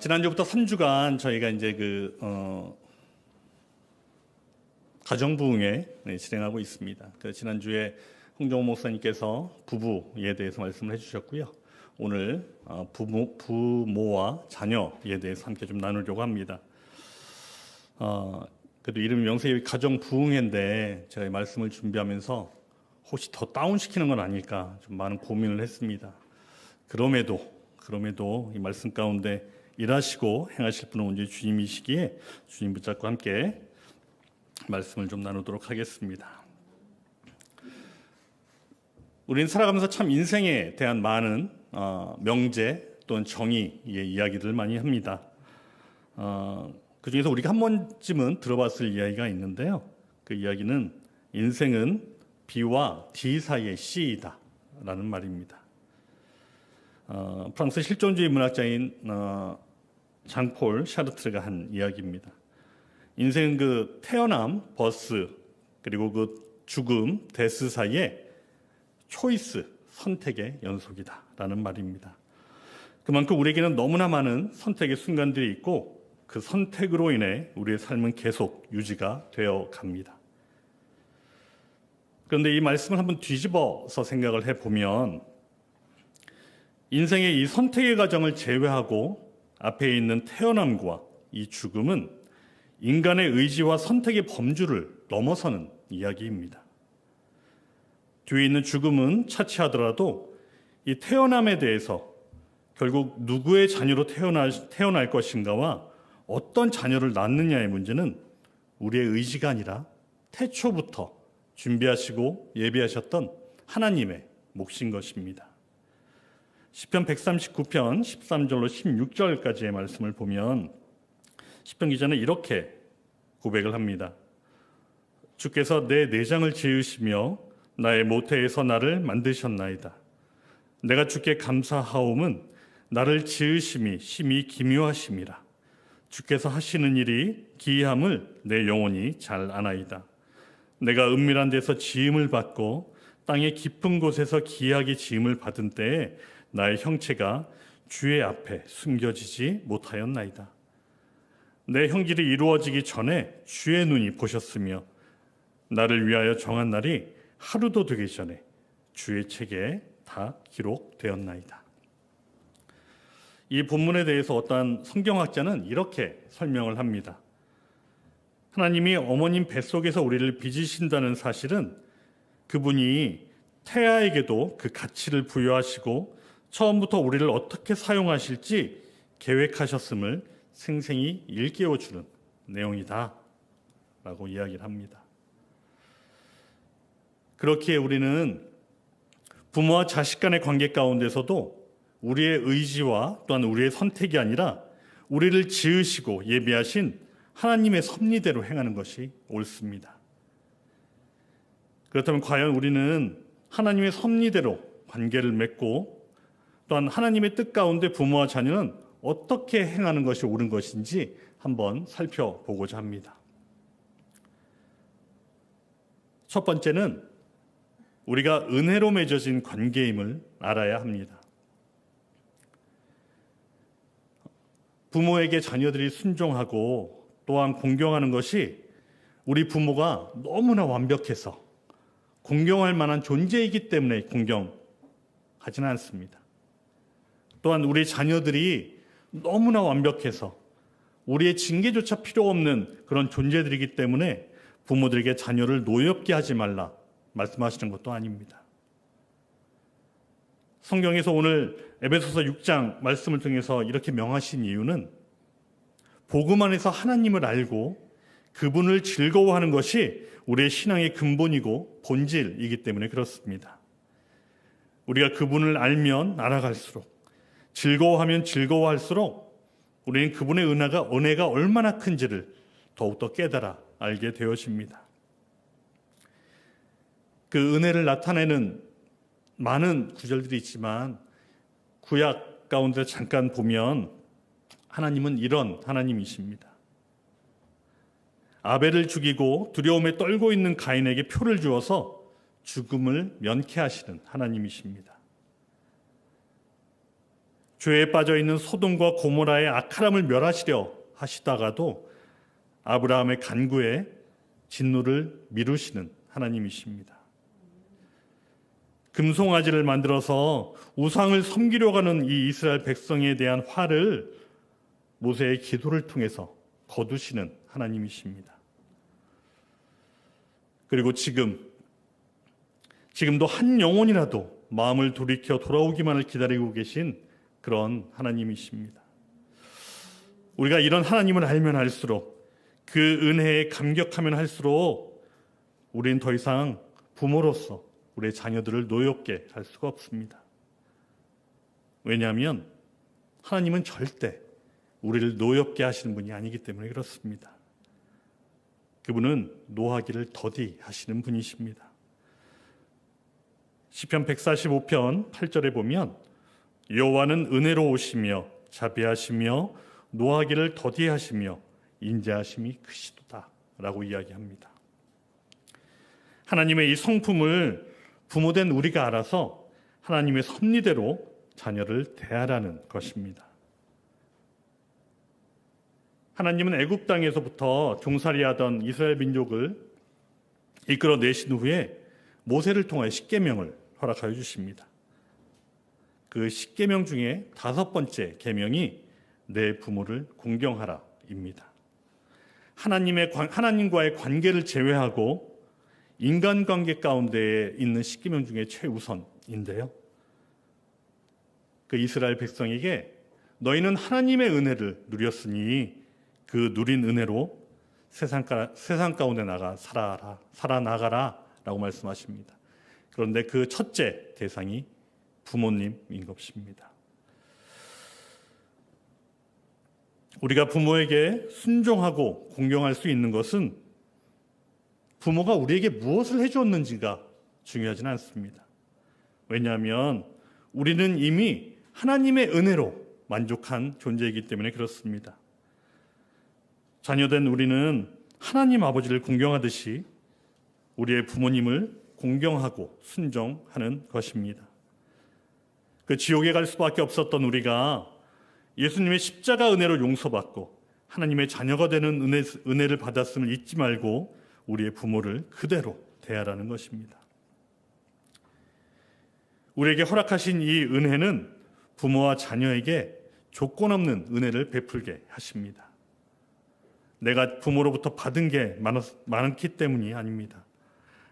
지난주부터 3주간 저희가 이제 가정부흥회 진행하고 있습니다. 지난주에 홍정호 목사님께서 부부에 대해서 말씀을 해주셨고요. 오늘 부모와 자녀에 대해서 함께 좀 나누려고 합니다. 그래도 이름이 명색이 가정부흥회인데 제가 이 말씀을 준비하면서 혹시 더 다운시키는 건 아닐까 좀 많은 고민을 했습니다. 그럼에도 이 말씀 가운데 일하시고 행하실 분은 온전히 주님이시기에 주님 붙잡고 함께 말씀을 좀 나누도록 하겠습니다. 우리는 살아가면서 참 인생에 대한 많은 명제 또는 정의의 이야기들을 많이 합니다. 그 중에서 우리가 한 번쯤은 들어봤을 이야기가 있는데요. 그 이야기는 인생은 B와 D 사이의 C이다 라는 말입니다. 프랑스 실존주의 문학자인 장폴 샤르트르가 한 이야기입니다. 인생은 태어남, 버스, 그리고 죽음, 데스 사이에 초이스, 선택의 연속이다 라는 말입니다. 그만큼 우리에게는 너무나 많은 선택의 순간들이 있고 그 선택으로 인해 우리의 삶은 계속 유지가 되어 갑니다. 그런데 이 말씀을 한번 뒤집어서 생각을 해보면 인생의 이 선택의 과정을 제외하고 앞에 있는 태어남과 이 죽음은 인간의 의지와 선택의 범주를 넘어서는 이야기입니다. 뒤에 있는 죽음은 차치하더라도 이 태어남에 대해서 결국 누구의 자녀로 태어날 것인가와 어떤 자녀를 낳느냐의 문제는 우리의 의지가 아니라 태초부터 준비하시고 예비하셨던 하나님의 몫인 것입니다. 시편 139편 13절로 16절까지의 말씀을 보면 시편 기자는 이렇게 고백을 합니다. 주께서 내 내장을 지으시며 나의 모태에서 나를 만드셨나이다. 내가 주께 감사하옴은 나를 지으심이 심히 기묘하심이라. 주께서 하시는 일이 기이함을 내 영혼이 잘 아나이다. 내가 은밀한 데서 지음을 받고 땅의 깊은 곳에서 기이하게 지음을 받은 때에 나의 형체가 주의 앞에 숨겨지지 못하였나이다. 내 형질이 이루어지기 전에 주의 눈이 보셨으며 나를 위하여 정한 날이 하루도 되기 전에 주의 책에 다 기록되었나이다. 이 본문에 대해서 어떤 성경학자는 이렇게 설명을 합니다. 하나님이 어머님 뱃속에서 우리를 빚으신다는 사실은 그분이 태아에게도 그 가치를 부여하시고 처음부터 우리를 어떻게 사용하실지 계획하셨음을 생생히 일깨워주는 내용이다 라고 이야기를 합니다. 그렇기에 우리는 부모와 자식 간의 관계 가운데서도 우리의 의지와 또한 우리의 선택이 아니라 우리를 지으시고 예비하신 하나님의 섭리대로 행하는 것이 옳습니다. 그렇다면 과연 우리는 하나님의 섭리대로 관계를 맺고 또한 하나님의 뜻 가운데 부모와 자녀는 어떻게 행하는 것이 옳은 것인지 한번 살펴보고자 합니다. 첫 번째는 우리가 은혜로 맺어진 관계임을 알아야 합니다. 부모에게 자녀들이 순종하고 또한 공경하는 것이 우리 부모가 너무나 완벽해서 공경할 만한 존재이기 때문에 공경하지는 않습니다. 또한 우리 자녀들이 너무나 완벽해서 우리의 징계조차 필요 없는 그런 존재들이기 때문에 부모들에게 자녀를 노엽게 하지 말라 말씀하시는 것도 아닙니다. 성경에서 오늘 에베소서 6장 말씀을 통해서 이렇게 명하신 이유는 복음 안에서 하나님을 알고 그분을 즐거워하는 것이 우리의 신앙의 근본이고 본질이기 때문에 그렇습니다. 우리가 그분을 알면 알아갈수록 즐거워하면 즐거워할수록 우리는 그분의 은혜가 얼마나 큰지를 더욱더 깨달아 알게 되어집니다. 그 은혜를 나타내는 많은 구절들이 있지만 구약 가운데 잠깐 보면 하나님은 이런 하나님이십니다. 아벨을 죽이고 두려움에 떨고 있는 가인에게 표를 주어서 죽음을 면케하시는 하나님이십니다. 죄에 빠져 있는 소돔과 고모라의 악함을 멸하시려 하시다가도 아브라함의 간구에 진노를 미루시는 하나님이십니다. 금송아지를 만들어서 우상을 섬기려고 하는 이 이스라엘 백성에 대한 화를 모세의 기도를 통해서 거두시는 하나님이십니다. 그리고 지금도 한 영혼이라도 마음을 돌이켜 돌아오기만을 기다리고 계신 그런 하나님이십니다. 우리가 이런 하나님을 알면 알수록, 그 은혜에 감격하면 할수록 우리는 더 이상 부모로서 우리의 자녀들을 노엽게 할 수가 없습니다. 왜냐하면 하나님은 절대 우리를 노엽게 하시는 분이 아니기 때문에 그렇습니다. 그분은 노하기를 더디 하시는 분이십니다. 시편 145편 8절에 보면 여호와는 은혜로우시며 자비하시며 노하기를 더디하시며 인자하심이 크시도다 라고 이야기합니다. 하나님의 이 성품을 부모된 우리가 알아서 하나님의 섭리대로 자녀를 대하라는 것입니다. 하나님은 애굽 땅에서부터 종살이하던 이스라엘 민족을 이끌어내신 후에 모세를 통하여 십계명을 허락하여 주십니다. 그 십계명 중에 5번째 계명이 내 부모를 공경하라입니다. 하나님과의 관계를 제외하고 인간관계 가운데에 있는 십계명 중에 최우선인데요. 그 이스라엘 백성에게 너희는 하나님의 은혜를 누렸으니 그 누린 은혜로 세상 가운데 나가 살아나가라 라고 말씀하십니다. 그런데 그 첫째 대상이 부모님인 것입니다. 우리가 부모에게 순종하고 공경할 수 있는 것은 부모가 우리에게 무엇을 해주었는지가 중요하지는 않습니다. 왜냐하면 우리는 이미 하나님의 은혜로 만족한 존재이기 때문에 그렇습니다. 자녀된 우리는 하나님 아버지를 공경하듯이 우리의 부모님을 공경하고 순종하는 것입니다. 그 지옥에 갈 수밖에 없었던 우리가 예수님의 십자가 은혜로 용서받고 하나님의 자녀가 되는 은혜를 받았음을 잊지 말고 우리의 부모를 그대로 대하라는 것입니다. 우리에게 허락하신 이 은혜는 부모와 자녀에게 조건 없는 은혜를 베풀게 하십니다. 내가 부모로부터 받은 게 많기 때문이 아닙니다.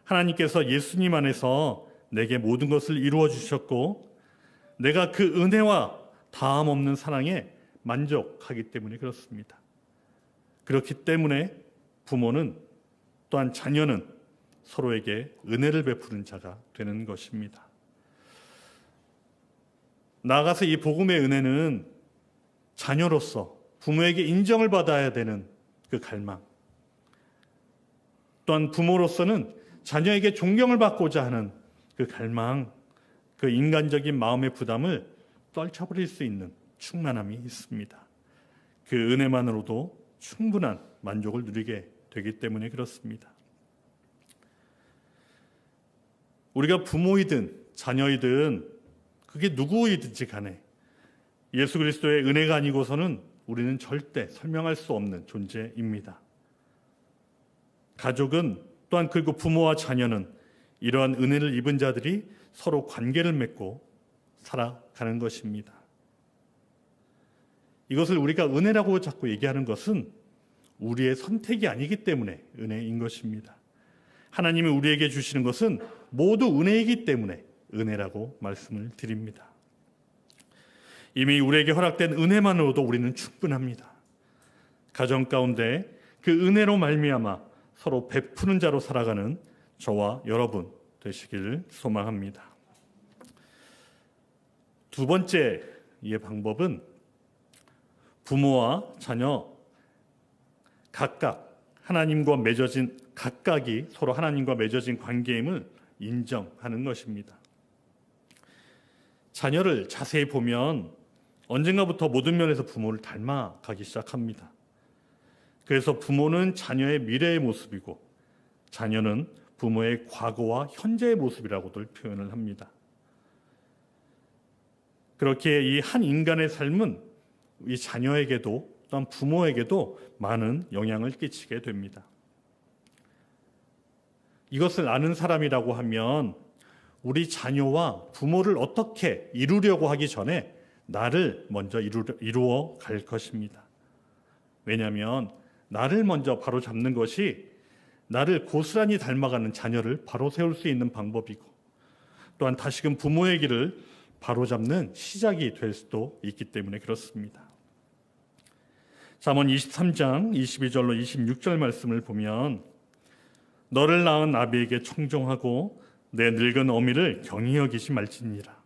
하나님께서 예수님 안에서 내게 모든 것을 이루어 주셨고 내가 그 은혜와 다함 없는 사랑에 만족하기 때문에 그렇습니다. 그렇기 때문에 부모는 또한 자녀는 서로에게 은혜를 베푸는 자가 되는 것입니다. 나아가서 이 복음의 은혜는 자녀로서 부모에게 인정을 받아야 되는 그 갈망, 또한 부모로서는 자녀에게 존경을 받고자 하는 그 갈망, 그 인간적인 마음의 부담을 떨쳐버릴 수 있는 충만함이 있습니다. 그 은혜만으로도 충분한 만족을 누리게 되기 때문에 그렇습니다. 우리가 부모이든 자녀이든 그게 누구이든지 간에 예수 그리스도의 은혜가 아니고서는 우리는 절대 설명할 수 없는 존재입니다. 가족은 또한 그리고 부모와 자녀는 이러한 은혜를 입은 자들이 서로 관계를 맺고 살아가는 것입니다. 이것을 우리가 은혜라고 자꾸 얘기하는 것은 우리의 선택이 아니기 때문에 은혜인 것입니다. 하나님이 우리에게 주시는 것은 모두 은혜이기 때문에 은혜라고 말씀을 드립니다. 이미 우리에게 허락된 은혜만으로도 우리는 충분합니다. 가정 가운데 그 은혜로 말미암아 서로 베푸는 자로 살아가는 저와 여러분 되시기를 소망합니다. 두 번째 이 방법은 부모와 자녀 각각이 서로 하나님과 맺어진 관계임을 인정하는 것입니다. 자녀를 자세히 보면 언젠가부터 모든 면에서 부모를 닮아가기 시작합니다. 그래서 부모는 자녀의 미래의 모습이고 자녀는 부모의 과거와 현재의 모습이라고들 표현을 합니다. 그렇게 이 한 인간의 삶은 이 자녀에게도 또한 부모에게도 많은 영향을 끼치게 됩니다. 이것을 아는 사람이라고 하면 우리 자녀와 부모를 어떻게 이루려고 하기 전에 나를 먼저 이루어 갈 것입니다. 왜냐하면 나를 먼저 바로 잡는 것이 나를 고스란히 닮아가는 자녀를 바로 세울 수 있는 방법이고, 또한 다시금 부모의 길을 바로잡는 시작이 될 수도 있기 때문에 그렇습니다. 잠언 23장 22절로 26절 말씀을 보면 너를 낳은 아비에게 청종하고 내 늙은 어미를 경히 여기지 말지니라.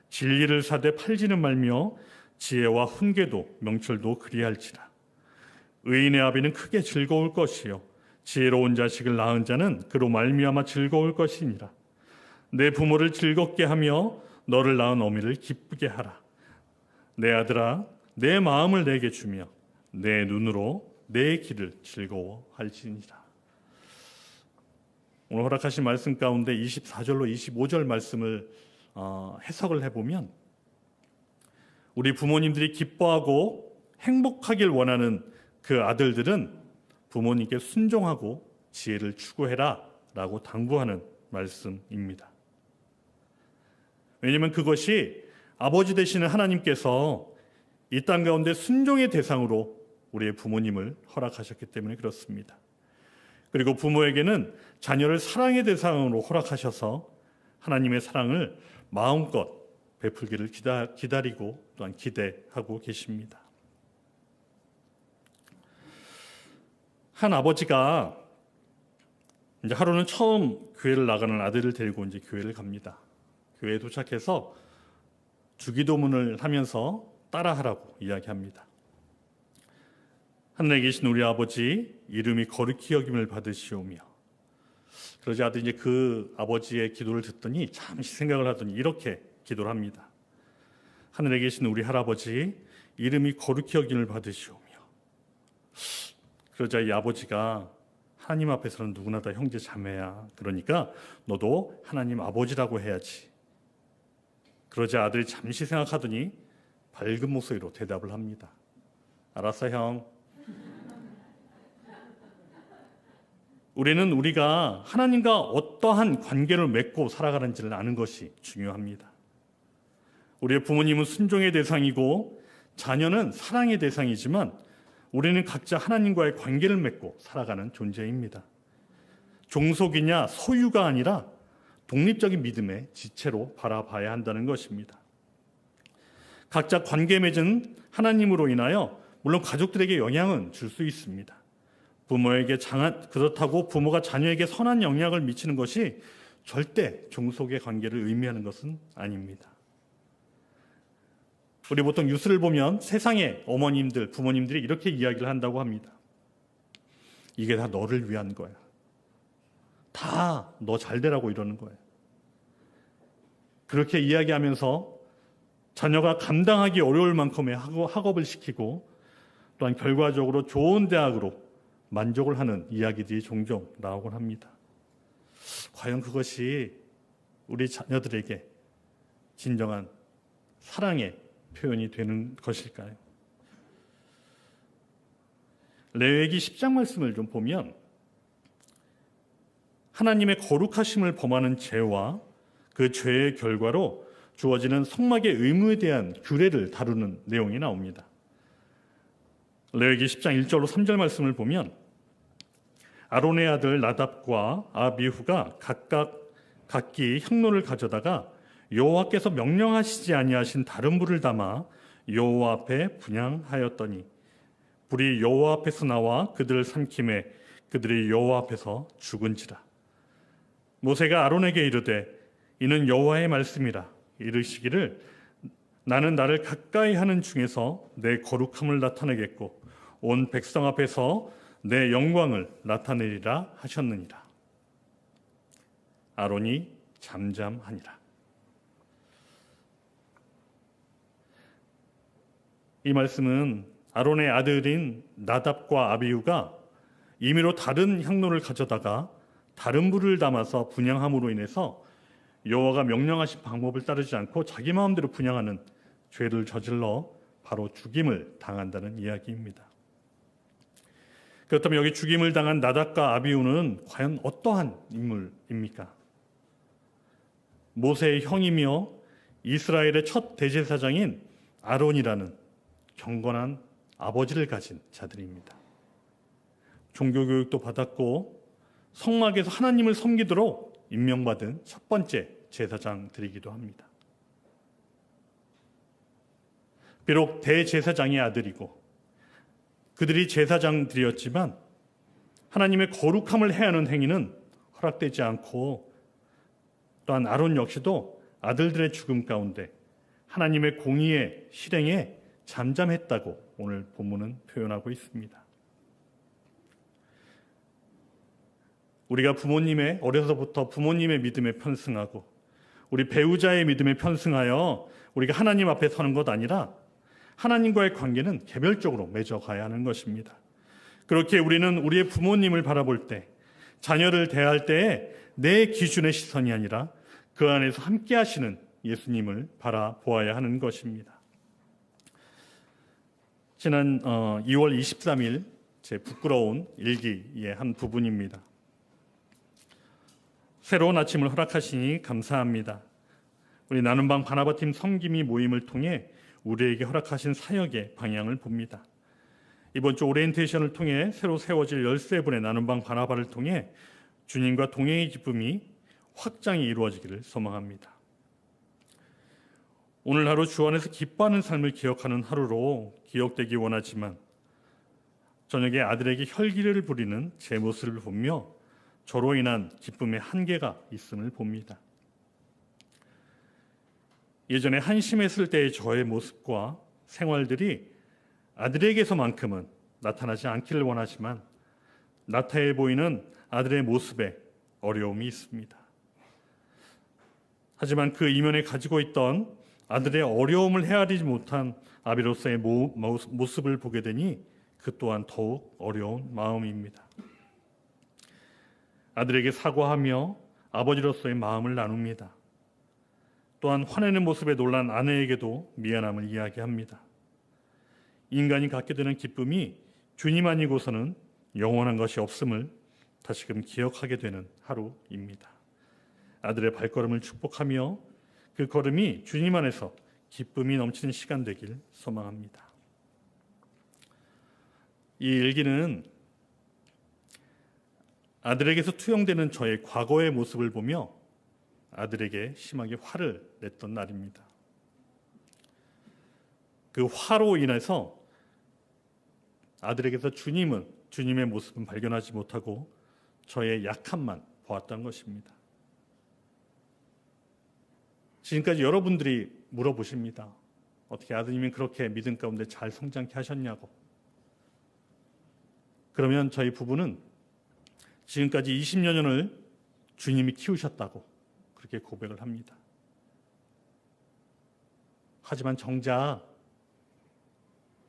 진리를 사되 팔지는 말며 지혜와 훈계도 명철도 그리할지라. 의인의 아비는 크게 즐거울 것이요 지혜로운 자식을 낳은 자는 그로 말미암아 즐거울 것이니라. 내 부모를 즐겁게 하며 너를 낳은 어미를 기쁘게 하라. 내 아들아 내 마음을 내게 주며 내 눈으로 내 길을 즐거워할지니라. 오늘 허락하신 말씀 가운데 24절로 25절 말씀을 해석을 해보면 우리 부모님들이 기뻐하고 행복하길 원하는 그 아들들은 부모님께 순종하고 지혜를 추구해라 라고 당부하는 말씀입니다. 왜냐하면 그것이 아버지 되시는 하나님께서 이 땅 가운데 순종의 대상으로 우리의 부모님을 허락하셨기 때문에 그렇습니다. 그리고 부모에게는 자녀를 사랑의 대상으로 허락하셔서 하나님의 사랑을 마음껏 베풀기를 기다리고 또한 기대하고 계십니다. 한 아버지가 이제 하루는 처음 교회를 나가는 아들을 데리고 이제 교회를 갑니다. 교회에 도착해서 주기도문을 하면서 따라하라고 이야기합니다. 하늘에 계신 우리 아버지 이름이 거룩히 여김을 받으시오며. 그러자 아들이 이제 그 아버지의 기도를 듣더니 잠시 생각을 하더니 이렇게 기도를 합니다. 하늘에 계신 우리 할아버지 이름이 거룩히 여김을 받으시오며. 그러자 이 아버지가 하나님 앞에서는 누구나 다 형제 자매야. 그러니까 너도 하나님 아버지라고 해야지. 그러자 아들이 잠시 생각하더니 밝은 목소리로 대답을 합니다. 알았어 형. 우리는 우리가 하나님과 어떠한 관계를 맺고 살아가는지를 아는 것이 중요합니다. 우리의 부모님은 순종의 대상이고 자녀는 사랑의 대상이지만 우리는 각자 하나님과의 관계를 맺고 살아가는 존재입니다. 종속이냐 소유가 아니라 독립적인 믿음의 지체로 바라봐야 한다는 것입니다. 각자 관계 맺은 하나님으로 인하여 물론 가족들에게 영향은 줄 수 있습니다. 부모에게 그렇다고 부모가 자녀에게 선한 영향을 미치는 것이 절대 종속의 관계를 의미하는 것은 아닙니다. 우리 보통 뉴스를 보면 세상의 어머님들, 부모님들이 이렇게 이야기를 한다고 합니다. 이게 다 너를 위한 거야. 다 너 잘 되라고 이러는 거예요. 그렇게 이야기하면서 자녀가 감당하기 어려울 만큼의 학업을 시키고 또한 결과적으로 좋은 대학으로 만족을 하는 이야기들이 종종 나오곤 합니다. 과연 그것이 우리 자녀들에게 진정한 사랑의 표현이 되는 것일까요? 레위기 10장 말씀을 좀 보면 하나님의 거룩하심을 범하는 죄와 그 죄의 결과로 주어지는 성막의 의무에 대한 규례를 다루는 내용이 나옵니다. 레위기 10장 1절로 3절 말씀을 보면 아론의 아들 나답과 아비후가 각기 향로를 가져다가 여호와께서 명령하시지 아니하신 다른 불을 담아 여호와 앞에 분향하였더니 불이 여호와 앞에서 나와 그들을 삼킴에 그들이 여호와 앞에서 죽은지라. 모세가 아론에게 이르되 이는 여호와의 말씀이라. 이르시기를 나는 나를 가까이 하는 중에서 내 거룩함을 나타내겠고 온 백성 앞에서 내 영광을 나타내리라 하셨느니라. 아론이 잠잠하니라. 이 말씀은 아론의 아들인 나답과 아비후가 임의로 다른 향로를 가져다가 다른 불을 담아서 분향함으로 인해서 여호와가 명령하신 방법을 따르지 않고 자기 마음대로 분향하는 죄를 저질러 바로 죽임을 당한다는 이야기입니다. 그렇다면 여기 죽임을 당한 나답과 아비후는 과연 어떠한 인물입니까? 모세의 형이며 이스라엘의 첫 대제사장인 아론이라는 경건한 아버지를 가진 자들입니다. 종교교육도 받았고 성막에서 하나님을 섬기도록 임명받은 첫 번째 제사장들이기도 합니다. 비록 대제사장의 아들이고 그들이 제사장들이었지만 하나님의 거룩함을 해하는 행위는 허락되지 않고 또한 아론 역시도 아들들의 죽음 가운데 하나님의 공의의 실행에 잠잠했다고 오늘 본문은 표현하고 있습니다. 우리가 어려서부터 부모님의 믿음에 편승하고 우리 배우자의 믿음에 편승하여 우리가 하나님 앞에 서는 것 아니라 하나님과의 관계는 개별적으로 맺어가야 하는 것입니다. 그렇게 우리는 우리의 부모님을 바라볼 때, 자녀를 대할 때에 내 기준의 시선이 아니라 그 안에서 함께 하시는 예수님을 바라보아야 하는 것입니다. 지난 2월 23일 제 부끄러운 일기의 한 부분입니다. 새로운 아침을 허락하시니 감사합니다. 우리 나눔방 바나바팀 섬김이 모임을 통해 우리에게 허락하신 사역의 방향을 봅니다. 이번 주 오리엔테이션을 통해 새로 세워질 13분의 나눔방 바나바를 통해 주님과 동행의 기쁨이 확장이 이루어지기를 소망합니다. 오늘 하루 주 안에서 기뻐하는 삶을 기억하는 하루로 기억되기 원하지만 저녁에 아들에게 혈기를 부리는 제 모습을 보며 저로 인한 기쁨의 한계가 있음을 봅니다. 예전에 한심했을 때의 저의 모습과 생활들이 아들에게서만큼은 나타나지 않기를 원하지만 나타해 보이는 아들의 모습에 어려움이 있습니다. 하지만 그 이면에 가지고 있던 아들의 어려움을 헤아리지 못한 아비로서의 모습을 보게 되니 그 또한 더욱 어려운 마음입니다. 아들에게 사과하며 아버지로서의 마음을 나눕니다. 또한 화내는 모습에 놀란 아내에게도 미안함을 이야기합니다. 인간이 갖게 되는 기쁨이 주님 아니고서는 영원한 것이 없음을 다시금 기억하게 되는 하루입니다. 아들의 발걸음을 축복하며 그 걸음이 주님 안에서 기쁨이 넘치는 시간 되길 소망합니다. 이 일기는 아들에게서 투영되는 저의 과거의 모습을 보며 아들에게 심하게 화를 냈던 날입니다. 그 화로 인해서 아들에게서 주님의 모습은 발견하지 못하고 저의 약함만 보았던 것입니다. 지금까지 여러분들이 물어보십니다. 어떻게 아드님이 그렇게 믿음 가운데 잘 성장케 하셨냐고. 그러면 저희 부부는 지금까지 20여 년을 주님이 키우셨다고 그렇게 고백을 합니다. 하지만 정작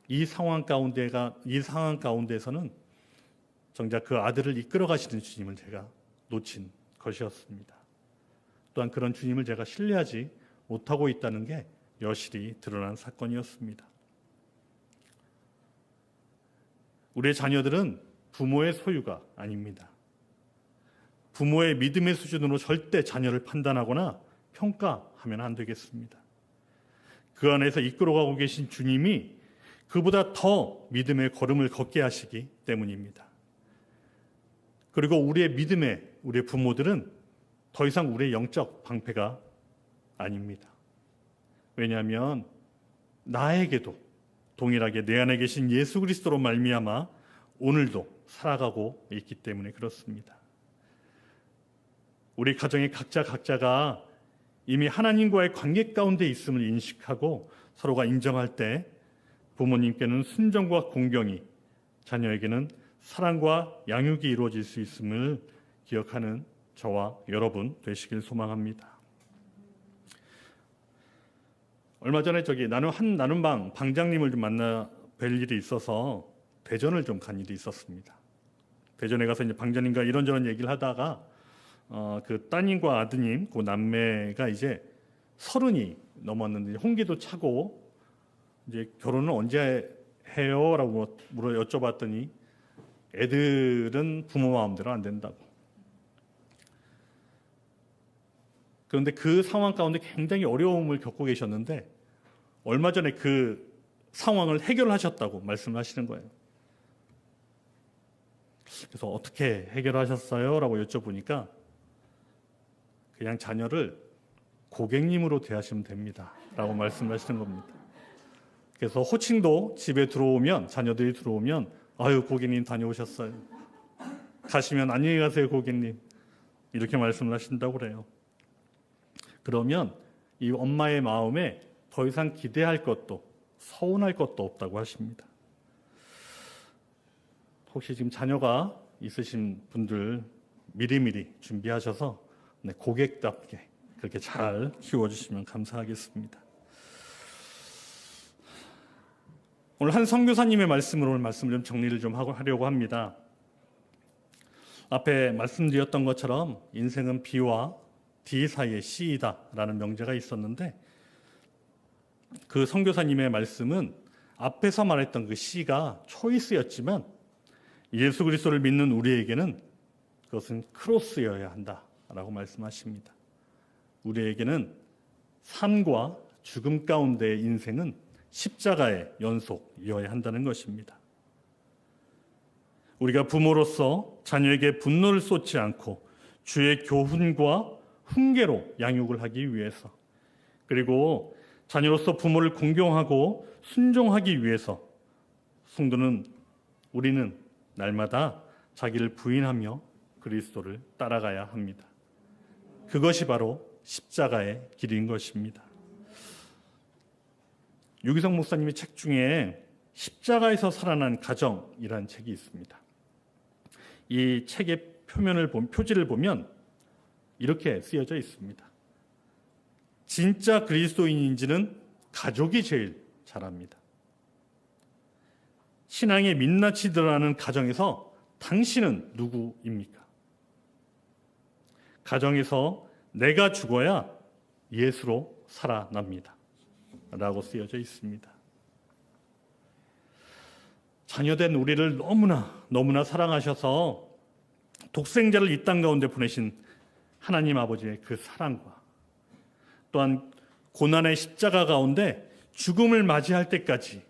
이 상황 가운데에서는 정작 그 아들을 이끌어 가시는 주님을 제가 놓친 것이었습니다. 또한 그런 주님을 제가 신뢰하지 못하고 있다는 게 여실히 드러난 사건이었습니다. 우리의 자녀들은 부모의 소유가 아닙니다. 부모의 믿음의 수준으로 절대 자녀를 판단하거나 평가하면 안 되겠습니다. 그 안에서 이끌어가고 계신 주님이 그보다 더 믿음의 걸음을 걷게 하시기 때문입니다. 그리고 우리의 부모들은 더 이상 우리의 영적 방패가 아닙니다. 왜냐하면 나에게도 동일하게 내 안에 계신 예수 그리스도로 말미암아 오늘도 살아가고 있기 때문에 그렇습니다. 우리 가정의 각자가 이미 하나님과의 관계 가운데 있음을 인식하고 서로가 인정할 때 부모님께는 순종과 공경이, 자녀에게는 사랑과 양육이 이루어질 수 있음을 기억하는 저와 여러분 되시길 소망합니다. 얼마 전에 나눔방 방장님을 좀 만나 뵐 일이 있어서 대전을 좀 간 일이 있었습니다. 대전에 가서 이제 방장님과 이런저런 얘기를 하다가 그 따님과 아드님, 그 남매가 이제 30이 넘었는데 홍기도 차고 이제 결혼은 언제 해요? 라고 여쭤봤더니 애들은 부모 마음대로 안 된다고. 그런데 그 상황 가운데 굉장히 어려움을 겪고 계셨는데 얼마 전에 그 상황을 해결하셨다고 말씀하시는 거예요. 그래서 어떻게 해결하셨어요? 라고 여쭤보니까 그냥 자녀를 고객님으로 대하시면 됩니다. 라고 말씀하시는 겁니다. 그래서 호칭도 집에 들어오면, 자녀들이 들어오면 아유 고객님 다녀오셨어요. 가시면 안녕히 가세요 고객님. 이렇게 말씀을 하신다고 그래요. 그러면 이 엄마의 마음에 더 이상 기대할 것도 서운할 것도 없다고 하십니다. 혹시 지금 자녀가 있으신 분들 미리미리 준비하셔서 고객답게 그렇게 잘 키워주시면 감사하겠습니다. 오늘 한 선교사님의 말씀으로 오늘 말씀을 좀 정리를 좀 하려고 합니다. 앞에 말씀드렸던 것처럼 인생은 B와 D 사이의 C이다라는 명제가 있었는데 그 선교사님의 말씀은 앞에서 말했던 그 C가 초이스였지만 예수 그리스도를 믿는 우리에게는 그것은 크로스여야 한다라고 말씀하십니다. 우리에게는 삶과 죽음 가운데의 인생은 십자가의 연속이어야 한다는 것입니다. 우리가 부모로서 자녀에게 분노를 쏟지 않고 주의 교훈과 훈계로 양육을 하기 위해서, 그리고 자녀로서 부모를 공경하고 순종하기 위해서 우리는 날마다 자기를 부인하며 그리스도를 따라가야 합니다. 그것이 바로 십자가의 길인 것입니다. 유기성 목사님의 책 중에 십자가에서 살아난 가정이라는 책이 있습니다. 이 책의 표지를 보면 이렇게 쓰여져 있습니다. 진짜 그리스도인인지는 가족이 제일 잘 압니다. 신앙의 민낯이 드러나는 가정에서 당신은 누구입니까? 가정에서 내가 죽어야 예수로 살아납니다. 라고 쓰여져 있습니다. 자녀된 우리를 너무나 사랑하셔서 독생자를 이 땅 가운데 보내신 하나님 아버지의 그 사랑과 또한 고난의 십자가 가운데 죽음을 맞이할 때까지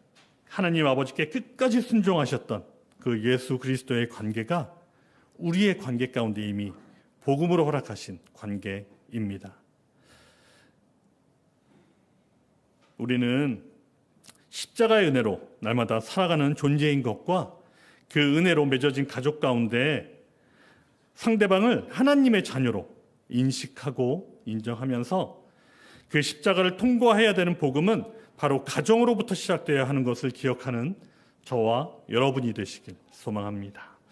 하나님 아버지께 끝까지 순종하셨던 그 예수 그리스도의 관계가 우리의 관계 가운데 이미 복음으로 허락하신 관계입니다. 우리는 십자가의 은혜로 날마다 살아가는 존재인 것과 그 은혜로 맺어진 가족 가운데 상대방을 하나님의 자녀로 인식하고 인정하면서 그 십자가를 통과해야 되는 복음은 바로 가정으로부터 시작되어야 하는 것을 기억하는 저와 여러분이 되시길 소망합니다.